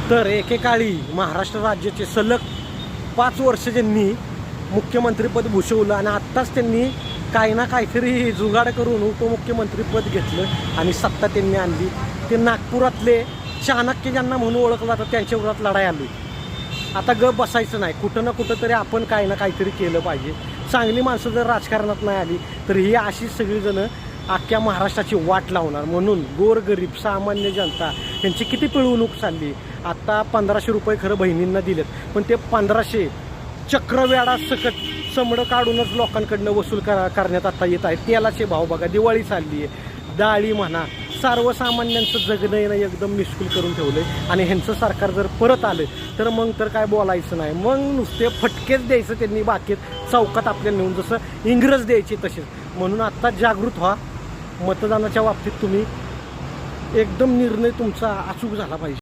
तर एकेकाळी महाराष्ट्र राज्याचे सलग 5 वर्ष ज्यांनी मुख्यमंत्रीपद भूषवलं आणि आत्ताच त्यांनी काही ना काहीतरी जुगाड करून उपमुख्यमंत्रीपद घेतलं आणि सत्ता त्यांनी आणली. ते नागपुरातले चाणक्य ज्यांना म्हणून ओळखलं जातं त्यांच्या विरोधात लढाई आली. आता गप बसायचं नाही, कुठं ना कुठं तरी आपण काही ना काहीतरी केलं पाहिजे. चांगली माणसं जर राजकारणात नाही आली तर ही अशीच सगळीजणं अख्ख्या महाराष्ट्राची वाट लावणार. म्हणून गोरगरीब सामान्य जनता यांची किती पिळवणूक चालली. आता 1500 रुपये खरं बहिणींना दिलेत, पण ते 1500 चक्रव्याडा सकट समडं काढूनच लोकांकडनं वसूल करण्यात आता येत आहे. तेलाचे भाव बघा, दिवाळी चालली आहे, डाळी म्हणा, सर्वसामान्यांचं जगणं येणं एकदम निष्फळ करून ठेवलं आहे. आणि ह्यांचं सरकार जर परत आलं तर मग तर काय बोलायचं नाही. मग नुसते फटकेच द्यायचं त्यांनी, बाकीत चौकात आपल्याला नेऊन जसं इंग्रज द्यायचे तसेच. म्हणून आत्ता जागृत व्हा. मतदानाच्या बाबतीत तुम्ही एकदम निर्णय तुमचा अचूक झाला पाहिजे.